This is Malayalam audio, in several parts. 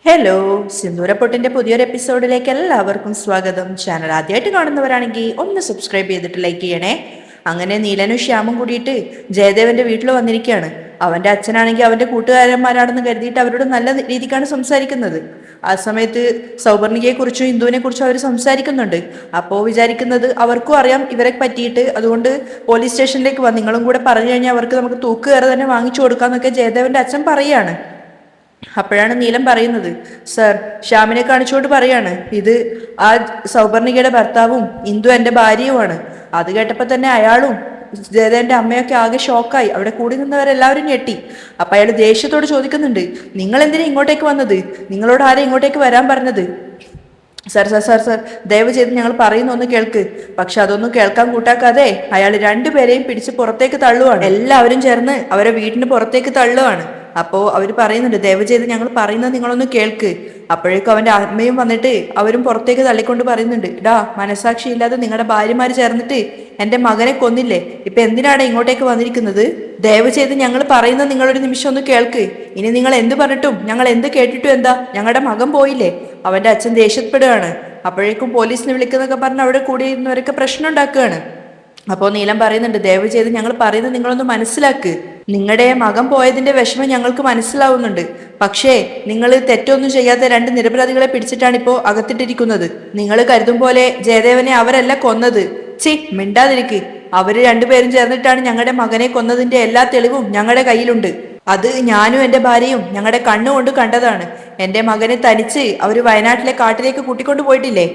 ഹലോ, സിന്ദൂരപ്പൊട്ടിന്റെ പുതിയൊരു എപ്പിസോഡിലേക്ക് എല്ലാവർക്കും സ്വാഗതം. ചാനൽ ആദ്യമായിട്ട് കാണുന്നവരാണെങ്കിൽ ഒന്ന് സബ്സ്ക്രൈബ് ചെയ്തിട്ട് ലൈക്ക് ചെയ്യണേ. അങ്ങനെ നീലനും ശ്യാമും കൂടിയിട്ട് ജയദേവന്റെ വീട്ടിൽ വന്നിരിക്കുകയാണ്. അവന്റെ അച്ഛനാണെങ്കിൽ അവന്റെ കൂട്ടുകാരന്മാരാണെന്ന് കരുതിയിട്ട് അവരോട് നല്ല രീതിക്കാണ് സംസാരിക്കുന്നത്. ആ സമയത്ത് സൗപർണികയെ കുറിച്ചും ഇന്ദുവിനെ കുറിച്ചും അവർ സംസാരിക്കുന്നുണ്ട്. അപ്പോൾ വിചാരിക്കുന്നത് അവർക്കും അറിയാം ഇവരെ പറ്റിയിട്ട്, അതുകൊണ്ട് പോലീസ് സ്റ്റേഷനിലേക്ക് വന്ന് നിങ്ങളും കൂടെ പറഞ്ഞു കഴിഞ്ഞാൽ അവർക്ക് നമുക്ക് തൂക്കുകയറ് തന്നെ വാങ്ങിച്ചു കൊടുക്കാന്നൊക്കെ ജയദേവന്റെ അച്ഛൻ പറയാണ്. അപ്പോഴാണ് നീലം പറയുന്നത്, സർ, ശ്യാമിനെ കാണിച്ചുകൊണ്ട് പറയാണ്, ഇത് ആ സൗപർണികയുടെ ഭർത്താവും ഇന്ദു എൻ്റെ ഭാര്യയുമാണ്. അത് കേട്ടപ്പോൾ തന്നെ അയാളും ജയദേവന്റെ അമ്മയൊക്കെ ആകെ ഷോക്കായി. അവിടെ കൂടി നിന്നവരെല്ലാവരും ഞെട്ടി. അപ്പൊ അയാൾ ദേഷ്യത്തോട് ചോദിക്കുന്നുണ്ട്, നിങ്ങൾ എന്തിനാ ഇങ്ങോട്ടേക്ക് വന്നത്? നിങ്ങളോട് ആരെ ഇങ്ങോട്ടേക്ക് വരാൻ പറഞ്ഞത്? സർ സർ സർ സർ ദയവ് ചെയ്ത് ഞങ്ങൾ പറയുന്ന ഒന്ന് കേൾക്ക്. പക്ഷെ അതൊന്നും കേൾക്കാൻ കൂട്ടാക്കാതെ അയാൾ രണ്ടുപേരെയും പിടിച്ച് പുറത്തേക്ക് തള്ളുവാണ്. എല്ലാവരും ചേർന്ന് അവരെ വീടിന് പുറത്തേക്ക് തള്ളുവാണ്. അപ്പോ അവർ പറയുന്നുണ്ട്, ദയവ് ചെയ്ത് ഞങ്ങൾ പറയുന്നത് നിങ്ങളൊന്ന് കേൾക്ക്. അപ്പോഴേക്കും അവന്റെ അമ്മയും വന്നിട്ട് അവരും പുറത്തേക്ക് തള്ളിക്കൊണ്ട് പറയുന്നുണ്ട്, ഡാ, മനസാക്ഷി ഇല്ലാതെ നിങ്ങളുടെ ഭാര്യമാര് ചേർന്നിട്ട് എന്റെ മകനെ കൊന്നില്ലേ? ഇപ്പൊ എന്തിനാണ് ഇങ്ങോട്ടേക്ക് വന്നിരിക്കുന്നത്? ദയവ് ചെയ്ത് ഞങ്ങൾ പറയുന്നത് നിങ്ങളൊരു നിമിഷം ഒന്ന് കേൾക്ക്. ഇനി നിങ്ങൾ എന്ത് പറഞ്ഞിട്ടും ഞങ്ങൾ എന്ത് കേട്ടിട്ടും എന്താ? ഞങ്ങളുടെ മകൻ പോയില്ലേ? അവന്റെ അച്ഛൻ ദേഷ്യപ്പെടുകയാണ്. അപ്പോഴേക്കും പോലീസിനെ വിളിക്കുന്നൊക്കെ പറഞ്ഞ് അവിടെ കൂടി ഇരുന്നവരൊക്കെ പ്രശ്നം ഉണ്ടാക്കുകയാണ്. അപ്പോൾ നീലം പറയുന്നുണ്ട്, ദയവ് ചെയ്ത് ഞങ്ങൾ പറയുന്നത് നിങ്ങളൊന്ന് മനസ്സിലാക്ക്. നിങ്ങളുടെ മകൻ പോയതിന്റെ വിഷമം ഞങ്ങൾക്ക് മനസ്സിലാവുന്നുണ്ട്. പക്ഷേ നിങ്ങൾ തെറ്റൊന്നും ചെയ്യാത്ത രണ്ട് നിരപരാധികളെ പിടിച്ചിട്ടാണ് ഇപ്പോൾ അകത്തിട്ടിരിക്കുന്നത്. നിങ്ങൾ കരുതും പോലെ ജയദേവനെ അവരല്ല കൊന്നത്. മിണ്ടാതിരിക്ക്. അവര് രണ്ടുപേരും ചേർന്നിട്ടാണ് ഞങ്ങളുടെ മകനെ കൊന്നതിന്റെ എല്ലാ തെളിവും ഞങ്ങളുടെ കയ്യിലുണ്ട്. അത് ഞാനും എൻ്റെ ഭാര്യയും ഞങ്ങളുടെ കണ്ണുകൊണ്ട് കണ്ടതാണ്. എൻ്റെ മകനെ തനിച്ച് അവര് വയനാട്ടിലെ കാട്ടിലേക്ക് കൂട്ടിക്കൊണ്ടു പോയിട്ടില്ലേ?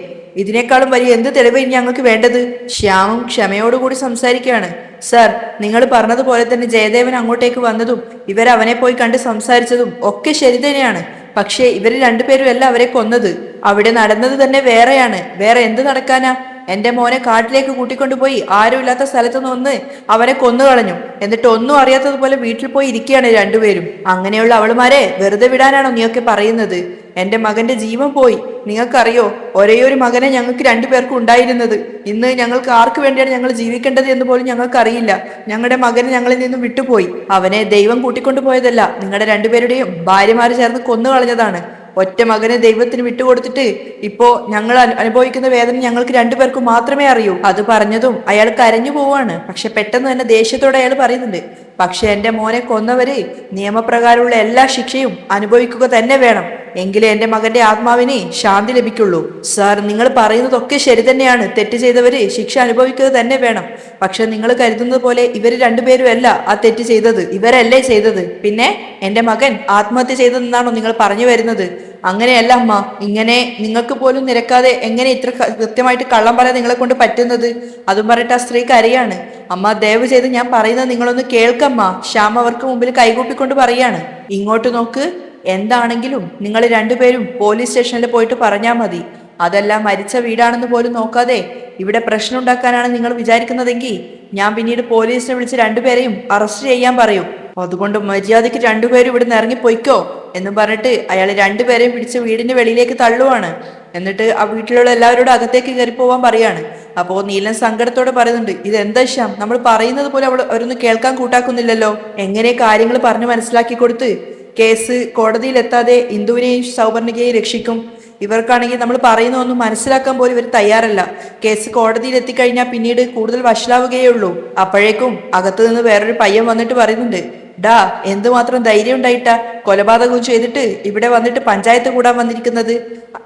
ഇതിനേക്കാളും വലിയ എന്ത് തെളിവ് ഞങ്ങൾക്ക് വേണ്ടത്? ശ്യാമും ക്ഷമയോടുകൂടി സംസാരിക്കുകയാണ്. സർ, നിങ്ങൾ പറഞ്ഞതുപോലെ തന്നെ ജയദേവൻ അങ്ങോട്ടേക്ക് വന്നതും ഇവരവനെ പോയി കണ്ട് സംസാരിച്ചതും ഒക്കെ ശരി തന്നെയാണ്. പക്ഷേ ഇവര് രണ്ടുപേരും അല്ല അവരെ കൊന്നത്. അവിടെ നടന്നത് തന്നെ വേറെയാണ്. വേറെ എന്ത് നടക്കാനാ? എന്റെ മോനെ കാട്ടിലേക്ക് കൂട്ടിക്കൊണ്ടുപോയി ആരുമില്ലാത്ത സ്ഥലത്തുനിന്ന് ഒന്ന് അവനെ കൊന്നുകളഞ്ഞു. എന്നിട്ട് ഒന്നും അറിയാത്തതുപോലെ വീട്ടിൽ പോയി ഇരിക്കുകയാണ് രണ്ടുപേരും. അങ്ങനെയുള്ള അവളുമാരെ വെറുതെ വിടാനാണോ നീയൊക്കെ പറയുന്നത്? എന്റെ മകന്റെ ജീവൻ പോയി. നിങ്ങൾക്കറിയോ, ഒരേയൊരു മകനെ ഞങ്ങൾക്ക് രണ്ടുപേർക്കും ഉണ്ടായിരുന്നത്. ഇന്ന് ഞങ്ങൾക്ക് ആർക്ക് വേണ്ടിയാണ് ഞങ്ങൾ ജീവിക്കേണ്ടത് എന്ന് പോലും ഞങ്ങൾക്ക് അറിയില്ല. ഞങ്ങളുടെ മകനെ ഞങ്ങളിൽ നിന്നും വിട്ടുപോയി. അവനെ ദൈവം കൂട്ടിക്കൊണ്ടുപോയതല്ല, നിങ്ങളുടെ രണ്ടുപേരുടെയും ഭാര്യമാര് ചേർന്ന് കൊന്നുകളഞ്ഞതാണ്. ഒറ്റ മകനെ ദൈവത്തിന് വിട്ടുകൊടുത്തിട്ട് ഇപ്പോ ഞങ്ങൾ അനുഭവിക്കുന്ന വേദന ഞങ്ങൾക്ക് രണ്ടുപേർക്കും മാത്രമേ അറിയൂ. അത് പറഞ്ഞതും അയാൾ കരഞ്ഞു പോവാണ്. പക്ഷെ പെട്ടെന്ന് തന്നെ ദേഷ്യത്തോടെ അയാൾ പറയുന്നുണ്ട്, പക്ഷെ എന്റെ മോനെ കൊന്നവര് നിയമപ്രകാരമുള്ള എല്ലാ ശിക്ഷയും അനുഭവിക്കുക തന്നെ വേണം. എങ്കിലേ എന്റെ മകന്റെ ആത്മാവിന് ശാന്തി ലഭിക്കുള്ളൂ. സാർ, നിങ്ങൾ പറയുന്നതൊക്കെ ശരി തന്നെയാണ്. തെറ്റ് ചെയ്തവര് ശിക്ഷ അനുഭവിക്കുക തന്നെ വേണം. പക്ഷെ നിങ്ങൾ കരുതുന്നത് പോലെ ഇവര് രണ്ടുപേരും അല്ല ആ തെറ്റ് ചെയ്തത്. ഇവരല്ലേ ചെയ്തത്? പിന്നെ എന്റെ മകൻ ആത്മഹത്യ ചെയ്തതെന്നാണോ നിങ്ങൾ പറഞ്ഞു വരുന്നത്? അങ്ങനെയല്ല അമ്മ. ഇങ്ങനെ നിങ്ങൾക്ക് പോലും നിരക്കാതെ എങ്ങനെ ഇത്ര കൃത്യമായിട്ട് കള്ളം പറയാൻ നിങ്ങളെ കൊണ്ട് പറ്റുന്നത്? അതും പറഞ്ഞിട്ട് ആ സ്ത്രീ കരയാണ്. അമ്മ, ദയവ് ചെയ്ത് ഞാൻ പറയുന്നത് നിങ്ങളൊന്ന് കേൾക്കമ്മ. ശ്യാം അവർക്ക് മുമ്പിൽ കൈകൂപ്പിക്കൊണ്ട് പറയാണ്, ഇങ്ങോട്ട് നോക്ക്. എന്താണെങ്കിലും നിങ്ങൾ രണ്ടുപേരും പോലീസ് സ്റ്റേഷനിൽ പോയിട്ട് പറഞ്ഞാൽ മതി. അതെല്ലാം മരിച്ച വീടാണെന്ന് പോലും നോക്കാതെ ഇവിടെ പ്രശ്നം ഉണ്ടാക്കാനാണ് നിങ്ങൾ വിചാരിക്കുന്നതെങ്കിൽ ഞാൻ പിന്നീട് പോലീസിനെ വിളിച്ച് രണ്ടുപേരെയും അറസ്റ്റ് ചെയ്യാൻ പറയും. അതുകൊണ്ട് മര്യാദയ്ക്ക് രണ്ടുപേരും ഇവിടെ നിന്ന് ഇറങ്ങിപ്പോയിക്കോ എന്ന് പറഞ്ഞിട്ട് അയാൾ രണ്ടുപേരെയും പിടിച്ച് വീടിന്റെ വെളിയിലേക്ക് തള്ളുവാണ്. എന്നിട്ട് ആ വീട്ടിലുള്ള എല്ലാവരോടും അകത്തേക്ക് കയറി പോവാൻ പറയാണ്. അപ്പോ നീലൻ സങ്കടത്തോടെ പറയുന്നുണ്ട്, ഇതെന്താ ശ്യാം, നമ്മൾ പറയുന്നത് പോലെ അവരൊന്നും കേൾക്കാൻ കൂട്ടാക്കുന്നില്ലല്ലോ. എങ്ങനെ കാര്യങ്ങൾ പറഞ്ഞു മനസ്സിലാക്കി കൊടുത്ത് കേസ് കോടതിയിലെത്താതെ ഇന്ദുവിനെയും സൗപർണികയെയും രക്ഷിക്കും? ഇവർക്കാണെങ്കിൽ നമ്മൾ പറയുന്ന ഒന്നും മനസ്സിലാക്കാൻ പോലും ഇവർ തയ്യാറല്ല. കേസ് കോടതിയിൽ എത്തിക്കഴിഞ്ഞാൽ പിന്നീട് കൂടുതൽ വഷളാവുകയേ ഉള്ളൂ. അപ്പോഴേക്കും അകത്തു നിന്ന് വേറൊരു പയ്യൻ വന്നിട്ട് പറയുന്നുണ്ട്, ഡാ, എന്തുമാത്രം ധൈര്യം ഉണ്ടായിട്ടാ കൊലപാതകവും ചെയ്തിട്ട് ഇവിടെ വന്നിട്ട് പഞ്ചായത്ത് കൂടാൻ വന്നിരിക്കുന്നത്?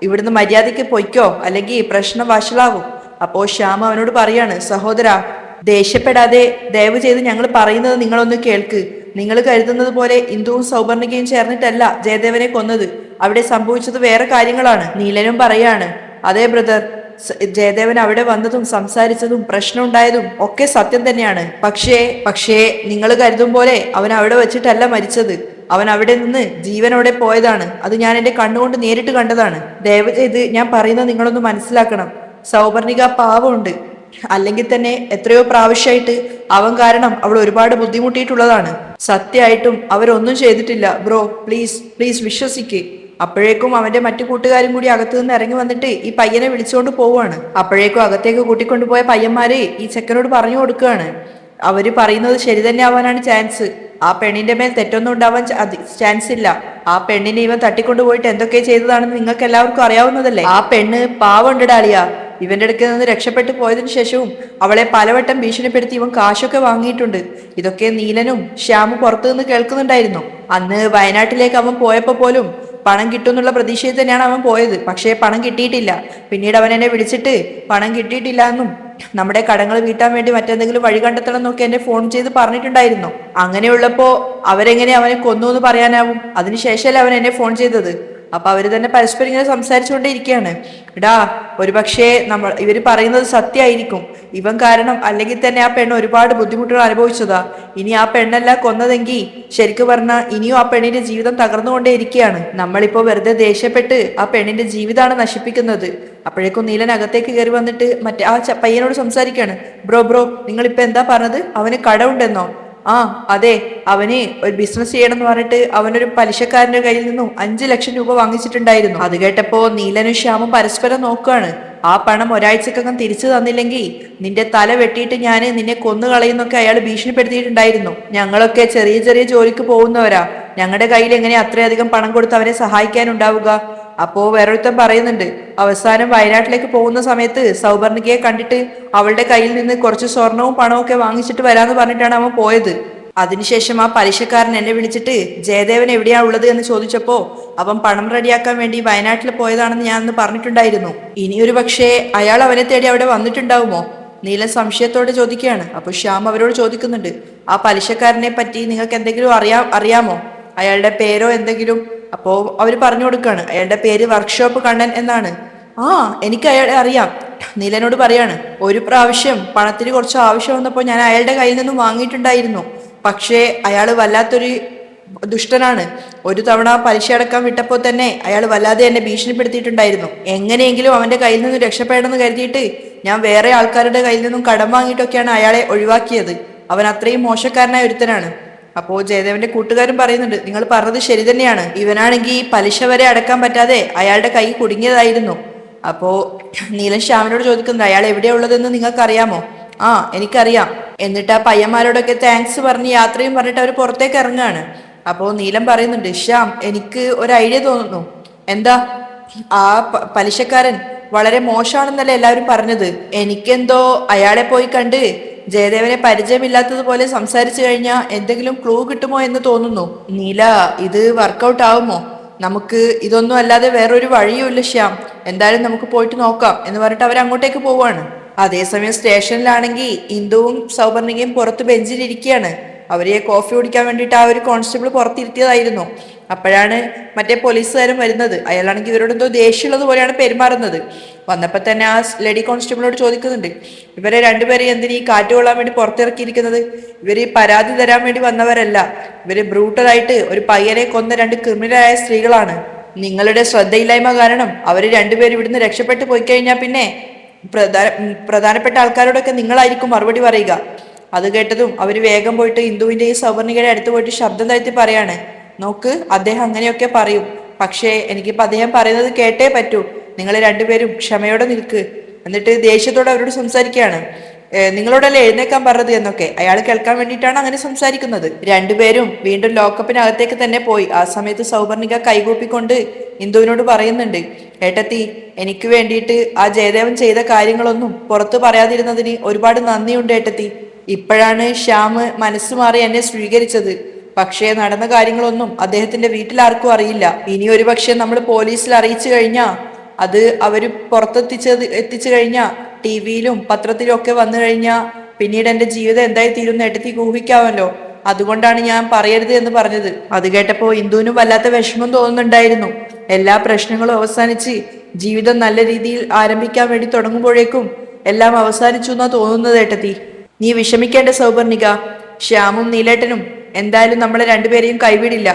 ഇവിടുന്ന് മര്യാദയ്ക്ക് പൊയ്ക്കോ, അല്ലെങ്കിൽ പ്രശ്നം വഷളാവും. അപ്പോ ശ്യാം അവനോട് പറയാണ്, സഹോദരാ, ദേഷ്യപ്പെടാതെ ദയവ് ചെയ്ത് ഞങ്ങൾ പറയുന്നത് നിങ്ങളൊന്ന് കേൾക്ക്. നിങ്ങൾ കരുതുന്നത് പോലെ ഇന്ദുവും സൗപർണികയും ചേർന്നിട്ടല്ല ജയദേവനെ കൊന്നത്. അവിടെ സംഭവിച്ചത് വേറെ കാര്യങ്ങളാണ്. നീലനും പറയാണ്, അതെ ബ്രദർ, ജയദേവൻ അവിടെ വന്നതും സംസാരിച്ചതും പ്രശ്നം ഉണ്ടായതും ഒക്കെ സത്യം തന്നെയാണ്. പക്ഷേ നിങ്ങൾ കരുതും പോലെ അവൻ അവിടെ വെച്ചിട്ടല്ല മരിച്ചത്. അവൻ അവിടെ നിന്ന് ജീവനോടെ പോയതാണ്. അത് ഞാൻ എന്റെ കണ്ണുകൊണ്ട് നേരിട്ട് കണ്ടതാണ്. ദയവ് ചെയ്ത് ഞാൻ പറയുന്നത് നിങ്ങളൊന്ന് മനസ്സിലാക്കണം. സൗപർണിക പാവമുണ്ട്. അല്ലെങ്കിൽ തന്നെ എത്രയോ പ്രാവശ്യമായിട്ട് അവൻ കാരണം അവൾ ഒരുപാട് ബുദ്ധിമുട്ടിയിട്ടുള്ളതാണ്. സത്യമായിട്ടും അവരൊന്നും ചെയ്തിട്ടില്ല. ബ്രോ, പ്ലീസ് പ്ലീസ് വിശ്വസിക്ക്. അപ്പോഴേക്കും അവന്റെ മറ്റു കൂട്ടുകാരും കൂടി അകത്തു നിന്ന് ഇറങ്ങി വന്നിട്ട് ഈ പയ്യനെ വിളിച്ചുകൊണ്ട് പോവാണ്. അപ്പോഴേക്കും അകത്തേക്ക് കൂട്ടിക്കൊണ്ടുപോയ പയ്യന്മാര് ഈ ചെക്കനോട് പറഞ്ഞു കൊടുക്കുകയാണ്, അവര് പറയുന്നത് ശരി തന്നെ ആവാനാണ് ചാൻസ്. ആ പെണ്ണിന്റെ മേൽ തെറ്റൊന്നും ഉണ്ടാവാൻ ചാൻസ് ഇല്ല. ആ പെണ്ണിനെ ഇവൻ തട്ടിക്കൊണ്ടുപോയിട്ട് എന്തൊക്കെ ചെയ്തതാണെന്ന് നിങ്ങൾക്ക് എല്ലാവർക്കും അറിയാവുന്നതല്ലേ. ആ പെണ്ണ് പാവമുണ്ടടാളിയാ. ഇവന്റെ അടുക്കൽ നിന്ന് രക്ഷപ്പെട്ടു പോയതിനു ശേഷവും അവളെ പലവട്ടം ഭീഷണിപ്പെടുത്തി ഇവൻ കാശൊക്കെ വാങ്ങിയിട്ടുണ്ട്. ഇതൊക്കെ നീലനും ശ്യാമും പുറത്തു നിന്ന് കേൾക്കുന്നുണ്ടായിരുന്നു. അന്ന് വയനാട്ടിലേക്ക് അവൻ പോയപ്പോ പോലും പണം കിട്ടുമെന്നുള്ള പ്രതീക്ഷയിൽ തന്നെയാണ് അവൻ പോയത്. പക്ഷേ പണം കിട്ടിയിട്ടില്ല. പിന്നീട് അവൻ എന്നെ വിളിച്ചിട്ട് പണം കിട്ടിയിട്ടില്ല എന്നും നമ്മുടെ കടങ്ങൾ വീട്ടാൻ വേണ്ടി മറ്റെന്തെങ്കിലും വഴി കണ്ടെത്തണം എന്നൊക്കെ എന്നെ ഫോൺ ചെയ്ത് പറഞ്ഞിട്ടുണ്ടായിരുന്നു. അങ്ങനെയുള്ളപ്പോ അവരെങ്ങനെ അവനെ കൊന്നു എന്ന് പറയാനാവും? അതിനുശേഷമല്ലേ അവൻ എന്നെ ഫോൺ ചെയ്തത്. അപ്പൊ അവര് തന്നെ പരസ്പരം ഇങ്ങനെ സംസാരിച്ചുകൊണ്ടേ ഇരിക്കുകയാണ്. എടാ, ഒരുപക്ഷെ ഇവര് പറയുന്നത് സത്യമായിരിക്കും. ഇവൻ കാരണം അല്ലെങ്കിൽ തന്നെ ആ പെണ്ണ് ഒരുപാട് ബുദ്ധിമുട്ടുകൾ അനുഭവിച്ചതാ. ഇനി ആ പെണ്ണല്ല കൊന്നതെങ്കിൽ ശരിക്കും പറഞ്ഞാൽ ഇനിയും ആ പെണ്ണിന്റെ ജീവിതം തകർന്നുകൊണ്ടേ ഇരിക്കുകയാണ്. നമ്മളിപ്പോ വെറുതെ ദേഷ്യപ്പെട്ട് ആ പെണ്ണിന്റെ ജീവിതമാണ് നശിപ്പിക്കുന്നത്. അപ്പോഴേക്കും നീലൻ അകത്തേക്ക് കയറി വന്നിട്ട് മറ്റേ ആ പയ്യനോട് സംസാരിക്കുകയാണ്. ബ്രോ, നിങ്ങളിപ്പോ എന്താ പറഞ്ഞത്? അവന് കടമുണ്ടെന്നോ? ആ അതെ, അവന് ഒരു ബിസിനസ് ചെയ്യണം എന്ന് പറഞ്ഞിട്ട് അവനൊരു പലിശക്കാരന്റെ കയ്യിൽ നിന്നും 5 ലക്ഷം രൂപ വാങ്ങിച്ചിട്ടുണ്ടായിരുന്നു. അത് കേട്ടപ്പോ നീലനും ശ്യാമും പരസ്പരം നോക്കുകയാണ്. ആ പണം ഒരാഴ്ചക്കകം തിരിച്ചു തന്നില്ലെങ്കിൽ നിന്റെ തല വെട്ടിയിട്ട് ഞാൻ നിന്നെ കൊന്നുകളയുന്നൊക്കെ അയാൾ ഭീഷണിപ്പെടുത്തിയിട്ടുണ്ടായിരുന്നു. ഞങ്ങളൊക്കെ ചെറിയ ചെറിയ ജോലിക്ക് പോകുന്നവരാ. ഞങ്ങളുടെ കയ്യിൽ എങ്ങനെ അത്രയധികം പണം കൊടുത്ത് അവനെ സഹായിക്കാനുണ്ടാവുക? അപ്പോ വേറൊരുത്തൻ പറയുന്നുണ്ട്, അവസാനം വയനാട്ടിലേക്ക് പോകുന്ന സമയത്ത് സൗപർണികയെ കണ്ടിട്ട് അവളുടെ കയ്യിൽ നിന്ന് കുറച്ച് സ്വർണവും പണവും ഒക്കെ വാങ്ങിച്ചിട്ട് വരാന്ന് പറഞ്ഞിട്ടാണ് അവൻ പോയത്. അതിനുശേഷം ആ പലിശക്കാരൻ എന്നെ വിളിച്ചിട്ട് ജയദേവൻ എവിടെയാ ഉള്ളത് എന്ന് ചോദിച്ചപ്പോ അവൻ പണം റെഡിയാക്കാൻ വേണ്ടി വയനാട്ടിൽ പോയതാണെന്ന് ഞാൻ അന്ന് പറഞ്ഞിട്ടുണ്ടായിരുന്നു. ഇനിയൊരു പക്ഷേ അയാൾ അവനെ തേടി അവിടെ വന്നിട്ടുണ്ടാവുമോ? നീലൻ സംശയത്തോടെ ചോദിക്കുകയാണ്. അപ്പൊ ശ്യാം അവരോട് ചോദിക്കുന്നുണ്ട്, ആ പലിശക്കാരനെ പറ്റി നിങ്ങൾക്ക് എന്തെങ്കിലും അറിയാമോ? അയാളുടെ പേരോ എന്തെങ്കിലും? അപ്പോ അവര് പറഞ്ഞു കൊടുക്കാണ്, അയാളുടെ പേര് വർക്ക്ഷോപ്പ് കണ്ണൻ എന്നാണ്. ആ, എനിക്ക് അയാളെ അറിയാം. നീലനോട് പറയാണ്, ഒരു പ്രാവശ്യം പണത്തിന് കുറച്ച് ആവശ്യം വന്നപ്പോൾ ഞാൻ അയാളുടെ കയ്യിൽ നിന്നും വാങ്ങിയിട്ടുണ്ടായിരുന്നു. പക്ഷേ അയാൾ വല്ലാത്തൊരു ദുഷ്ടനാണ്. ഒരു തവണ പലിശ അടക്കാൻ വിട്ടപ്പോൾ തന്നെ അയാൾ വല്ലാതെ എന്നെ ഭീഷണിപ്പെടുത്തിയിട്ടുണ്ടായിരുന്നു. എങ്ങനെയെങ്കിലും അവന്റെ കയ്യിൽ നിന്ന് രക്ഷപ്പെടണമെന്ന് കരുതിയിട്ട് ഞാൻ വേറെ ആൾക്കാരുടെ കയ്യിൽ നിന്നും കടം വാങ്ങിയിട്ടൊക്കെയാണ് അയാളെ ഒഴിവാക്കിയത്. അവൻ അത്രയും മോശക്കാരനായ ഒരുത്തനാണ്. അപ്പോ ജയദേവന്റെ കൂട്ടുകാരും പറയുന്നുണ്ട്, നിങ്ങൾ പറഞ്ഞത് ശരി തന്നെയാണ്. ഇവനാണെങ്കിൽ പലിശ വരെ അടക്കാൻ പറ്റാതെ അയാളുടെ കൈ കുടുങ്ങിയതായിരുന്നു. അപ്പോ നീലൻ ശ്യാമിനോട് ചോദിക്കുന്നത്, അയാൾ എവിടെയാ ഉള്ളതെന്ന് നിങ്ങൾക്ക് അറിയാമോ? ആ, എനിക്കറിയാം. എന്നിട്ട് ആ പയ്യന്മാരോടൊക്കെ താങ്ക്സ് പറഞ്ഞ് യാത്രയും പറഞ്ഞിട്ട് അവർ പുറത്തേക്ക് ഇറങ്ങുകയാണ്. അപ്പോ നീലൻ പറയുന്നുണ്ട്, ശ്യാം, എനിക്ക് ഒരു ഐഡിയ തോന്നുന്നു. എന്താ? ആ പലിശക്കാരൻ വളരെ മോശമാണെന്നല്ലേ എല്ലാവരും പറഞ്ഞത്. എനിക്കെന്തോ അയാളെ പോയി കണ്ട് ജയദേവനെ പരിചയമില്ലാത്തതുപോലെ സംസാരിച്ചു കഴിഞ്ഞാൽ എന്തെങ്കിലും ക്ലൂ കിട്ടുമോ എന്ന് തോന്നുന്നു. നീല, ഇത് വർക്കൗട്ട് ആവുമോ? നമുക്ക് ഇതൊന്നും അല്ലാതെ വേറൊരു വഴിയുമില്ല ശ്യാം. എന്തായാലും നമുക്ക് പോയിട്ട് നോക്കാം എന്ന് പറഞ്ഞിട്ട് അവർ അങ്ങോട്ടേക്ക് പോവാണ്. അതേസമയം സ്റ്റേഷനിലാണെങ്കിൽ ഇന്ദുവും സൗപർണികയും പുറത്ത് ബെഞ്ചിലിരിക്കുകയാണ്. അവരെ കോഫി കുടിക്കാൻ വേണ്ടിയിട്ട് ആ ഒരു കോൺസ്റ്റബിൾ പുറത്തിരുത്തിയതായിരുന്നു. അപ്പോഴാണ് മറ്റേ പോലീസുകാരൻ വരുന്നത്. അയാളാണെങ്കിൽ ഇവരോട് എന്തോ ദേഷ്യമുള്ളത് പോലെയാണ് പെരുമാറുന്നത്. വന്നപ്പോൾ തന്നെ ആ ലേഡി കോൺസ്റ്റബിളോട് ചോദിക്കുന്നുണ്ട്, ഇവരെ രണ്ടുപേരെ എന്തിനീ കാറ്റ് കൊള്ളാൻ വേണ്ടി പുറത്തിറക്കിയിരിക്കുന്നത്? ഇവര് പരാതി തരാൻ വേണ്ടി വന്നവരല്ല. ഇവര് ബ്രൂട്ടലായിട്ട് ഒരു പയ്യനെ കൊന്ന 2 ക്രിമിനലായ സ്ത്രീകളാണ്. നിങ്ങളുടെ ശ്രദ്ധയില്ലായ്മ കാരണം അവര് രണ്ടുപേരും ഇവിടുന്ന് രക്ഷപ്പെട്ടു പോയി കഴിഞ്ഞാൽ പിന്നെ പ്രധാനപ്പെട്ട ആൾക്കാരോടൊക്കെ നിങ്ങളായിരിക്കും മറുപടി പറയുക. അത് കേട്ടതും അവര് വേഗം പോയിട്ട് ഇന്ദുവിന്റെയും സൗവർണികയുടെ അടുത്ത് പോയിട്ട് ശബ്ദം താഴ്ത്തി പറയാണ്, നോക്ക്, അദ്ദേഹം അങ്ങനെയൊക്കെ പറയും. പക്ഷേ എനിക്കിപ്പോ അദ്ദേഹം പറയുന്നത് കേട്ടേ പറ്റൂ. നിങ്ങൾ രണ്ടുപേരും ക്ഷമയോടെ നിൽക്ക്. എന്നിട്ട് ദേഷ്യത്തോടെ അവരോട് സംസാരിക്കുകയാണ്. നിങ്ങളോടല്ലേ എഴുന്നേക്കാൻ പറഞ്ഞത് എന്നൊക്കെ അയാൾ കേൾക്കാൻ വേണ്ടിയിട്ടാണ് അങ്ങനെ സംസാരിക്കുന്നത്. രണ്ടുപേരും വീണ്ടും ലോക്കപ്പിനകത്തേക്ക് തന്നെ പോയി. ആ സമയത്ത് സൗപർണിക കൈകൂപ്പിക്കൊണ്ട് ഇന്ദുവിനോട് പറയുന്നുണ്ട്, ഏട്ടത്തി, എനിക്ക് വേണ്ടിയിട്ട് ആ ജയദേവൻ ചെയ്ത കാര്യങ്ങളൊന്നും പുറത്തു പറയാതിരുന്നതിന് ഒരുപാട് നന്ദിയുണ്ട് ഏട്ടത്തി. ഇപ്പോഴാണ് ശ്യാം മനസ്സ് മാറി എന്നെ സ്വീകരിച്ചത്. പക്ഷേ നടന്ന കാര്യങ്ങളൊന്നും അദ്ദേഹത്തിന്റെ വീട്ടിലാർക്കും അറിയില്ല. ഇനി ഒരു പക്ഷെ നമ്മൾ പോലീസിൽ അറിയിച്ചു കഴിഞ്ഞാൽ അത് അവര് എത്തിച്ചു കഴിഞ്ഞാൽ TV-യിലും പത്രത്തിലും ഒക്കെ വന്നു കഴിഞ്ഞാൽ പിന്നീട് എന്റെ ജീവിതം എന്തായി തീരുന്ന ഏട്ടത്തിക്ക് ഊഹിക്കാമല്ലോ. അതുകൊണ്ടാണ് ഞാൻ പറയരുത് എന്ന് പറഞ്ഞത്. അത് കേട്ടപ്പോ ഇന്ദുവിനും വല്ലാത്ത വിഷമം തോന്നുന്നുണ്ടായിരുന്നു. എല്ലാ പ്രശ്നങ്ങളും അവസാനിച്ച് ജീവിതം നല്ല രീതിയിൽ ആരംഭിക്കാൻ വേണ്ടി തുടങ്ങുമ്പോഴേക്കും എല്ലാം അവസാനിച്ചു എന്നാ തോന്നുന്നത് ഏട്ടത്തി. നീ വിഷമിക്കേണ്ട സൗപർണിക. ശ്യാമും നീലേട്ടനും എന്തായാലും നമ്മളെ രണ്ടുപേരെയും കൈവിടില്ല.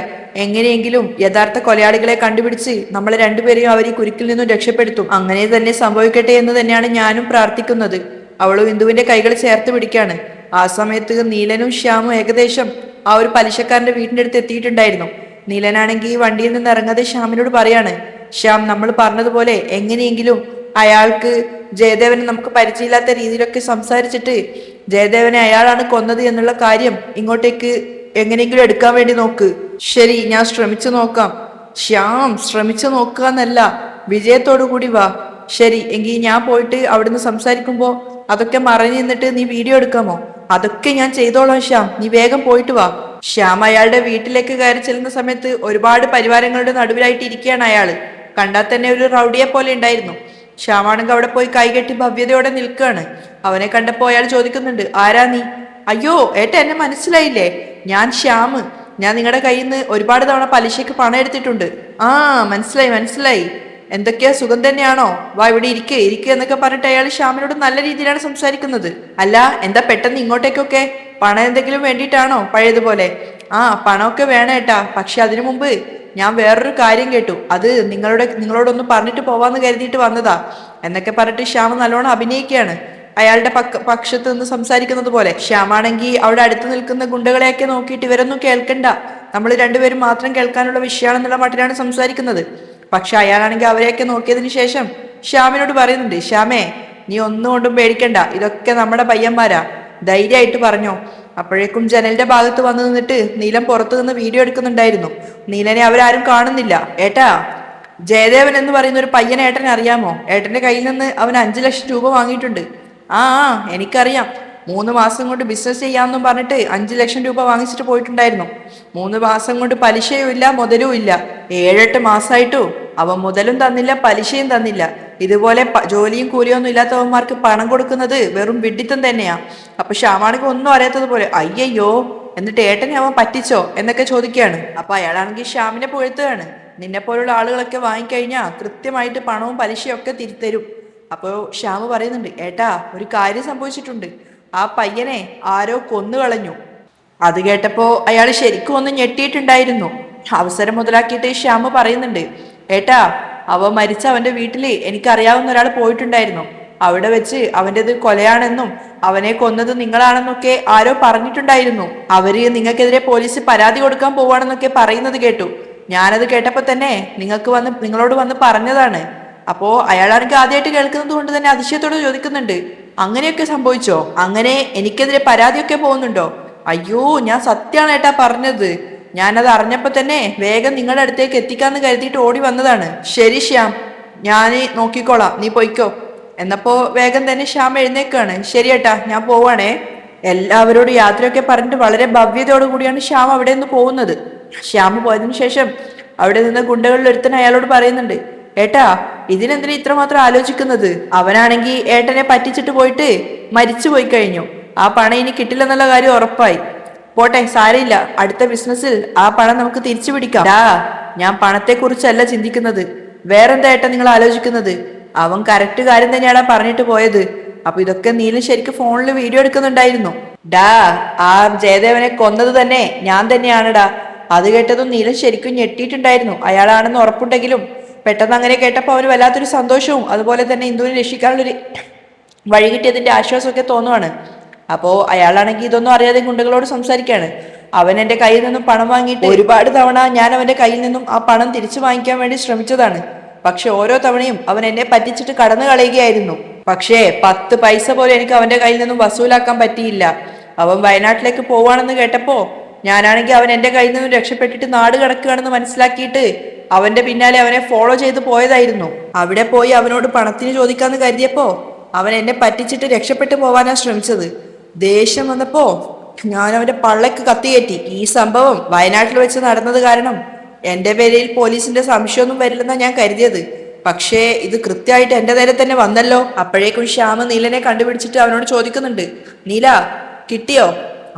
എങ്ങനെയെങ്കിലും യഥാർത്ഥ കൊലയാളികളെ കണ്ടുപിടിച്ച് നമ്മളെ രണ്ടുപേരെയും അവർ ഈ കുരുക്കിൽ നിന്നും രക്ഷപ്പെടുത്തും. അങ്ങനെ തന്നെ സംഭവിക്കട്ടെ എന്ന് തന്നെയാണ് ഞാനും പ്രാർത്ഥിക്കുന്നത്. അവളും ഇന്ദുവിന്റെ കൈകൾ ചേർത്ത് പിടിക്കാണ്. ആ സമയത്ത് നീലനും ശ്യാമും ഏകദേശം ആ ഒരു പലിശക്കാരന്റെ വീടിന്റെ അടുത്ത് എത്തിയിട്ടുണ്ടായിരുന്നു. നീലനാണെങ്കിൽ വണ്ടിയിൽ നിന്ന് ഇറങ്ങാതെ ശ്യാമിനോട് പറയാണ്, ശ്യാം, നമ്മൾ പറഞ്ഞതുപോലെ എങ്ങനെയെങ്കിലും അയാൾക്ക് ജയദേവനെ നമുക്ക് പരിചയമില്ലാത്ത രീതിയിലൊക്കെ സംസാരിച്ചിട്ട് ജയദേവനെ അയാളാണ് കൊന്നത് എന്നുള്ള കാര്യം ഇങ്ങോട്ടേക്ക് എങ്ങനെയെങ്കിലും എടുക്കാൻ വേണ്ടി നോക്ക്. ശരി, ഞാൻ ശ്രമിച്ചു നോക്കാം. ശ്യാം ശ്രമിച്ചു നോക്കുക എന്നല്ല, വിജയത്തോടു കൂടി വാ. ശരി എങ്കിൽ ഞാൻ പോയിട്ട് അവിടുന്ന് സംസാരിക്കുമ്പോ അതൊക്കെ മറഞ്ഞു നിന്നിട്ട് നീ വീഡിയോ എടുക്കാമോ? അതൊക്കെ ഞാൻ ചെയ്തോളാം ശ്യാം, നീ വേഗം പോയിട്ട് വാ. ശ്യാം അയാളുടെ വീട്ടിലേക്ക് കയറി ചെല്ലുന്ന സമയത്ത് ഒരുപാട് പരിവാരങ്ങളുടെ നടുവിലായിട്ട് ഇരിക്കുകയാണ് അയാള്. കണ്ടാൽ തന്നെ ഒരു റൗഡിയെ പോലെ ഉണ്ടായിരുന്നു. ശ്യാമാണെങ്കിൽ അവിടെ പോയി കൈകെട്ടി ഭവ്യതയോടെ നിൽക്കുകയാണ്. അവനെ കണ്ടപ്പോ അയാൾ ചോദിക്കുന്നുണ്ട്, ആരാ നീ? അയ്യോ ഏട്ടാ, എന്നെ മനസ്സിലായില്ലേ? ഞാൻ ശ്യാമ്. ഞാൻ നിങ്ങളുടെ കയ്യിൽ നിന്ന് ഒരുപാട് തവണ പലിശയ്ക്ക് പണം എടുത്തിട്ടുണ്ട്. ആ മനസ്സിലായി മനസ്സിലായി. എന്തൊക്കെയാ, സുഖം തന്നെയാണോ? വാ ഇവിടെ ഇരിക്കുക എന്നൊക്കെ പറഞ്ഞിട്ട് അയാൾ ശ്യാമിനോട് നല്ല രീതിയിലാണ് സംസാരിക്കുന്നത്. അല്ല, എന്താ പെട്ടെന്ന് ഇങ്ങോട്ടേക്കൊക്കെ? പണം എന്തെങ്കിലും വേണ്ടിയിട്ടാണോ പഴയതുപോലെ? ആ പണമൊക്കെ വേണം ഏട്ടാ, പക്ഷെ അതിനു മുമ്പ് ഞാൻ വേറൊരു കാര്യം കേട്ടു. അത് നിങ്ങളോടൊന്ന് പറഞ്ഞിട്ട് പോവാന്ന് കരുതിയിട്ട് വന്നതാ എന്നൊക്കെ പറഞ്ഞിട്ട് ശ്യാമ നല്ലോണം അഭിനയിക്കുകയാണ്, അയാളുടെ പക്ഷത്ത് നിന്ന് സംസാരിക്കുന്നത് പോലെ. ശ്യാമാണെങ്കിൽ അവിടെ അടുത്ത് നിൽക്കുന്ന ഗുണ്ടകളെയൊക്കെ നോക്കിയിട്ട് ഇവരൊന്നും കേൾക്കണ്ട, നമ്മൾ രണ്ടുപേരും മാത്രം കേൾക്കാനുള്ള വിഷയമാണെന്നുള്ള മട്ടിലാണ് സംസാരിക്കുന്നത്. പക്ഷെ അയാളാണെങ്കിൽ അവരെയൊക്കെ നോക്കിയതിനു ശേഷം ശ്യാമിനോട് പറയുന്നുണ്ട്, ശ്യാമേ നീ ഒന്നും കൊണ്ടും പേടിക്കണ്ട, ഇതൊക്കെ നമ്മുടെ പയ്യന്മാരാ, ധൈര്യമായിട്ട് പറഞ്ഞോ. അപ്പോഴേക്കും ജനലിന്റെ ഭാഗത്ത് വന്നു നിന്നിട്ട് നീലൻ പുറത്തു നിന്ന് വീഡിയോ എടുക്കുന്നുണ്ടായിരുന്നു. നീലനെ അവരാരും കാണുന്നില്ല. ഏട്ടാ, ജയദേവൻ എന്ന് പറയുന്ന ഒരു പയ്യനെ ഏട്ടനെ അറിയാമോ? ഏട്ടന്റെ കയ്യിൽ നിന്ന് അവൻ 5 ലക്ഷം രൂപ വാങ്ങിയിട്ടുണ്ട്. ആ എനിക്കറിയാം. 3 മാസം കൊണ്ട് ബിസിനസ് ചെയ്യാമെന്നും പറഞ്ഞിട്ട് 5 ലക്ഷം രൂപ വാങ്ങിച്ചിട്ട് പോയിട്ടുണ്ടായിരുന്നു. 3 മാസം കൊണ്ട് പലിശയും ഇല്ല മുതലും ഇല്ല. 7-8 മാസമായിട്ടും അവൻ മുതലും തന്നില്ല പലിശയും തന്നില്ല. ഇതുപോലെ ജോലിയും കൂലിയൊന്നും ഇല്ലാത്തവന്മാർക്ക് പണം കൊടുക്കുന്നത് വെറും വിഡ്ഢിത്തം തന്നെയാ. അപ്പൊ ശ്യാമാണെങ്കിൽ ഒന്നും അറിയാത്തതുപോലെ, അയ്യയ്യോ എന്നിട്ട് ഏട്ടനെ അവൻ പറ്റിച്ചോ എന്നൊക്കെ ചോദിക്കുകയാണ്. അപ്പൊ അയാളാണെങ്കിൽ ശ്യാമിനെ പുകഴ്ത്തുകയാണ്, നിന്നെ പോലുള്ള ആളുകളൊക്കെ വാങ്ങിക്കഴിഞ്ഞാൽ കൃത്യമായിട്ട് പണവും പലിശയും ഒക്കെ തിരിത്തരും. അപ്പോ ശ്യാമ് പറയുന്നുണ്ട്, ഏട്ടാ ഒരു കാര്യം സംഭവിച്ചിട്ടുണ്ട്, ആ പയ്യനെ ആരോ കൊന്നു കളഞ്ഞു. അത് കേട്ടപ്പോ അയാൾ ശരിക്കും ഒന്ന് ഞെട്ടിയിട്ടുണ്ടായിരുന്നു. അവസരം മുതലാക്കിയിട്ട് ശ്യാമ് പറയുന്നുണ്ട്, ഏട്ടാ അവ മരിച്ച അവന്റെ വീട്ടില് എനിക്കറിയാവുന്ന ഒരാൾ പോയിട്ടുണ്ടായിരുന്നു. അവിടെ വെച്ച് അവൻ്റെത് കൊലയാണെന്നും അവനെ കൊന്നത് നിങ്ങളാണെന്നൊക്കെ ആരോ പറഞ്ഞിട്ടുണ്ടായിരുന്നു. അവര് നിങ്ങൾക്കെതിരെ പോലീസ് പരാതി കൊടുക്കാൻ പോവാണെന്നൊക്കെ പറയുന്നത് കേട്ടു. ഞാനത് കേട്ടപ്പോ തന്നെ നിങ്ങളോട് വന്ന് പറഞ്ഞതാണ്. അപ്പോ അയാളാണെങ്കിൽ ആദ്യമായിട്ട് കേൾക്കുന്നത് കൊണ്ട് തന്നെ അതിശയത്തോട് ചോദിക്കുന്നുണ്ട്, അങ്ങനെയൊക്കെ സംഭവിച്ചോ? അങ്ങനെ എനിക്കെതിരെ പരാതിയൊക്കെ പോകുന്നുണ്ടോ? അയ്യോ ഞാൻ സത്യമാണ് ഏട്ടാ പറഞ്ഞത്. ഞാനത് അറിഞ്ഞപ്പോ തന്നെ വേഗം നിങ്ങളുടെ അടുത്തേക്ക് എത്തിക്കാന്ന് കരുതിയിട്ട് ഓടി വന്നതാണ്. ശരി ശ്യാം, ഞാന് നോക്കിക്കോളാം, നീ പൊയ്ക്കോ എന്നപ്പോ വേഗം തന്നെ ശ്യാം എഴുന്നേക്കാണ്. ശരി ഏട്ടാ, ഞാൻ പോവാണേ. എല്ലാവരോടും യാത്രയൊക്കെ പറഞ്ഞിട്ട് വളരെ ഭവ്യതയോടു കൂടിയാണ് ശ്യാം അവിടെ നിന്ന് പോകുന്നത്. ശ്യാം പോയതിനു ശേഷം അവിടെ നിന്ന് ഗുണ്ടകളിൽ ഒരുത്തൻ അയാളോട് പറയുന്നുണ്ട്, ഏട്ടാ ഇതിനെന്തിനാ ഇത്രമാത്രം ആലോചിക്കുന്നത്? അവനാണെങ്കിൽ ഏട്ടനെ പറ്റിച്ചിട്ട് പോയിട്ട് മരിച്ചു പോയി കഴിഞ്ഞു. ആ പണം ഇനി കിട്ടില്ലെന്നുള്ള കാര്യം ഉറപ്പായി. പോട്ടെ സാരയില്ല, അടുത്ത ബിസിനസ്സിൽ ആ പണം നമുക്ക് തിരിച്ചു പിടിക്കാം. ഞാൻ പണത്തെ കുറിച്ചല്ല ചിന്തിക്കുന്നത്, വേറെന്താ ഏട്ടാ നിങ്ങൾ ആലോചിക്കുന്നത്? അവൻ കറക്റ്റ് കാര്യം തന്നെയാണ് പറഞ്ഞിട്ട് പോയത്. അപ്പൊ ഇതൊക്കെ നീലൻ ശരിക്കും ഫോണിൽ വീഡിയോ എടുക്കുന്നുണ്ടായിരുന്നു. ആ ജയദേവനെ കൊന്നത് തന്നെ ഞാൻ തന്നെയാണെടാ. അത് കേട്ടതും നീലൻ ശരിക്കും ഞെട്ടിയിട്ടുണ്ടായിരുന്നു. അയാളാണെന്ന് ഉറപ്പുണ്ടെങ്കിലും പെട്ടെന്ന് അങ്ങനെ കേട്ടപ്പോ അവന് വല്ലാത്തൊരു സന്തോഷവും അതുപോലെ തന്നെ ഇന്ദുവിനെ രക്ഷിക്കാനുള്ളൊരു വഴി കിട്ടിയതിന്റെ ആശ്വാസമൊക്കെ തോന്നുവാണ്. അപ്പോ അയാളാണെങ്കിൽ ഇതൊന്നും അറിയാതെ ഗുണ്ടകളോട് സംസാരിക്കുകയാണ്. അവൻ എന്റെ കയ്യിൽ നിന്നും പണം വാങ്ങിയിട്ട് ഒരുപാട് തവണ ഞാൻ അവന്റെ കയ്യിൽ നിന്നും ആ പണം തിരിച്ചു വാങ്ങിക്കാൻ വേണ്ടി ശ്രമിച്ചതാണ്. പക്ഷെ ഓരോ തവണയും അവൻ എന്നെ പറ്റിച്ചിട്ട് കടന്നു കളയുകയായിരുന്നു. പക്ഷേ 10 പൈസ പോലും എനിക്ക് അവന്റെ കയ്യിൽ നിന്നും വസൂലാക്കാൻ പറ്റിയില്ല. അവൻ വയനാട്ടിലേക്ക് പോവാണെന്ന് കേട്ടപ്പോ ഞാനാണെങ്കിൽ അവൻ എന്റെ കയ്യിൽ നിന്നും രക്ഷപ്പെട്ടിട്ട് നാട് കടക്കുകയാണെന്ന് മനസ്സിലാക്കിയിട്ട് അവന്റെ പിന്നാലെ അവനെ ഫോളോ ചെയ്ത് പോയതായിരുന്നു. അവിടെ പോയി അവനോട് പണത്തിന് ചോദിക്കാന്ന് കരുതിയപ്പോ അവൻ എന്നെ പറ്റിച്ചിട്ട് രക്ഷപ്പെട്ടു പോവാനാ ശ്രമിച്ചത്. ദേഷ്യം വന്നപ്പോ ഞാൻ അവന്റെ പള്ളക്ക് കത്തിയേറ്റി. ഈ സംഭവം വയനാട്ടിൽ വെച്ച് നടന്നത് കാരണം എന്റെ പേരിൽ പോലീസിന്റെ സംശയമൊന്നും വരില്ലെന്നാ ഞാൻ കരുതിയത്. പക്ഷേ ഇത് കൃത്യമായിട്ട് എന്റെ നേരെ തന്നെ വന്നല്ലോ. അപ്പോഴേക്കും ശ്യാമ നീലനെ കണ്ടുപിടിച്ചിട്ട് അവനോട് ചോദിക്കുന്നുണ്ട്, നീല കിട്ടിയോ?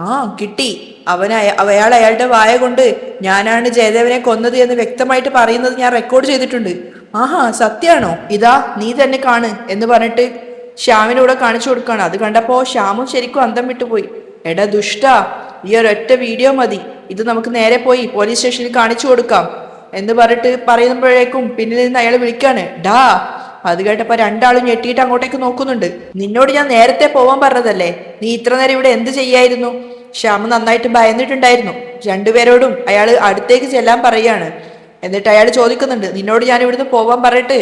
ആ കിട്ടി. അയാൾ അയാളുടെ വായ കൊണ്ട് ഞാനാണ് ജയദേവനെ കൊന്നത് എന്ന് വ്യക്തമായിട്ട് പറയുന്നത് ഞാൻ റെക്കോർഡ് ചെയ്തിട്ടുണ്ട്. ആഹാ സത്യാണോ? ഇതാ നീ തന്നെ കാണ് എന്ന് പറഞ്ഞിട്ട് ശ്യാമിനൂടെ കാണിച്ചു കൊടുക്കാണ്. അത് കണ്ടപ്പോ ശ്യാമും ശരിക്കും അന്തം വിട്ടുപോയി. എടാ ദുഷ്ടാ, ഈ ഒരൊറ്റ വീഡിയോ മതി, ഇത് നമുക്ക് നേരെ പോയി പോലീസ് സ്റ്റേഷനിൽ കാണിച്ചു കൊടുക്കാം എന്ന് പറഞ്ഞിട്ട് പറയുമ്പോഴേക്കും പിന്നിൽ നിന്ന് അയാൾ വിളിക്കാണ്, ഡാ. അത് കേട്ടപ്പോ രണ്ടാളും ഞെട്ടിയിട്ട് അങ്ങോട്ടേക്ക് നോക്കുന്നുണ്ട്. നിന്നോട് ഞാൻ നേരത്തെ പോവാൻ പറഞ്ഞതല്ലേ, നീ ഇത്ര നേരം ഇവിടെ എന്ത് ചെയ്യായിരുന്നു? ശ്യാമ നന്നായിട്ട് ഭയന്നിട്ടുണ്ടായിരുന്നു. രണ്ടുപേരോടും അയാൾ അടുത്തേക്ക് ചെല്ലാൻ പറയാണ്. എന്നിട്ട് അയാൾ ചോദിക്കുന്നുണ്ട്, നിന്നോട് ഞാൻ ഇവിടുന്ന് പോവാൻ പറഞ്ഞിട്ട്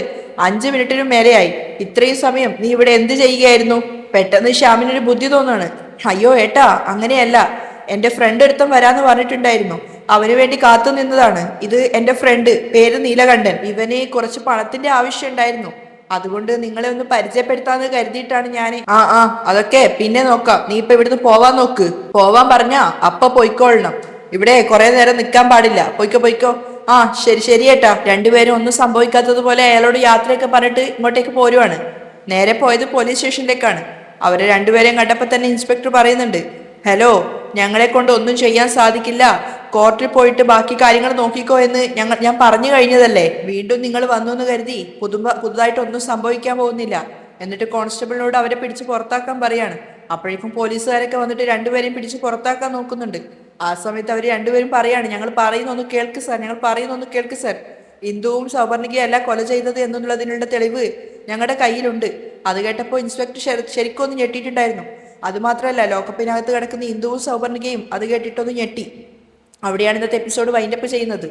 5 മിനിറ്റിനും മേലെയായി, ഇത്രയും സമയം നീ ഇവിടെ എന്ത് ചെയ്യുകയായിരുന്നു? പെട്ടെന്ന് ശ്യാമിനൊരു ബുദ്ധി തോന്നാണ്. അയ്യോ ഏട്ടാ അങ്ങനെയല്ല, എന്റെ ഫ്രണ്ട് എടുത്തും വരാന്ന് പറഞ്ഞിട്ടുണ്ടായിരുന്നു. അവന് വേണ്ടി കാത്തു നിന്നതാണ്. ഇത് എന്റെ ഫ്രണ്ട്, പേര് നീലകണ്ഠൻ. ഇവന് കുറച്ച് പണത്തിന്റെ ആവശ്യം ഉണ്ടായിരുന്നു. അതുകൊണ്ട് നിങ്ങളെ ഒന്ന് പരിചയപ്പെടുത്താന്ന് കരുതിയിട്ടാണ് ഞാൻ. അതൊക്കെ പിന്നെ നോക്കാം. നീ ഇപ്പൊ ഇവിടുന്ന് പോവാൻ നോക്ക്. പോവാൻ പറഞ്ഞാ അപ്പ പൊയ്ക്കോളണം. ഇവിടെ കുറെ നേരം നിൽക്കാൻ പാടില്ല. പൊയ്ക്കോ പൊയ്ക്കോ. ശരി ശരി ഏട്ടാ. രണ്ടുപേരും ഒന്നും സംഭവിക്കാത്തതുപോലെ അയാളോട് യാത്രയൊക്കെ പറഞ്ഞിട്ട് ഇങ്ങോട്ടേക്ക് പോരുവാണ്. നേരെ പോയത് പോലീസ് സ്റ്റേഷനിലേക്കാണ്. അവരെ രണ്ടുപേരെയും കണ്ടപ്പോ തന്നെ ഇൻസ്പെക്ടർ പറയുന്നുണ്ട്, ഹലോ, ഞങ്ങളെ കൊണ്ട് ഒന്നും ചെയ്യാൻ സാധിക്കില്ല, കോർട്ടിൽ പോയിട്ട് ബാക്കി കാര്യങ്ങൾ നോക്കിക്കോ എന്ന് ഞാൻ പറഞ്ഞു കഴിഞ്ഞതല്ലേ. വീണ്ടും നിങ്ങൾ വന്നു എന്ന് കരുതി പുതുതായിട്ട് ഒന്നും സംഭവിക്കാൻ പോകുന്നില്ല. എന്നിട്ട് കോൺസ്റ്റബിളിനോട് അവരെ പിടിച്ച് പുറത്താക്കാൻ പറയാണ്. അപ്പോഴേക്കും പോലീസുകാരൊക്കെ വന്നിട്ട് രണ്ടുപേരെയും പിടിച്ച് പുറത്താക്കാൻ നോക്കുന്നുണ്ട്. ആ സമയത്ത് അവർ രണ്ടുപേരും പറയാണ്, ഞങ്ങൾ പറയുന്നൊന്ന് കേൾക്ക് സാർ, ഞങ്ങൾ പറയുന്നൊന്ന് കേൾക്ക് സാർ. ഇന്ദുവും സൗവർണികയല്ല കൊല ചെയ്തത് എന്നുള്ളതിനുള്ള തെളിവ് ഞങ്ങളുടെ കയ്യിലുണ്ട്. അത് കേട്ടപ്പോൾ ഇൻസ്പെക്ടർ ശരിക്കും ഒന്ന് ഞെട്ടിയിട്ടുണ്ടായിരുന്നു. അതുമാത്രമല്ല, ലോക്കപ്പിനകത്ത് കിടക്കുന്ന ഇന്ദുവും സൗവർണികയും അത് കേട്ടിട്ടൊന്ന് ഞെട്ടി. അവിടെയാണ് ഇന്നത്തെ എപ്പിസോഡ് വൈൻഡപ്പ് ചെയ്യുന്നത്.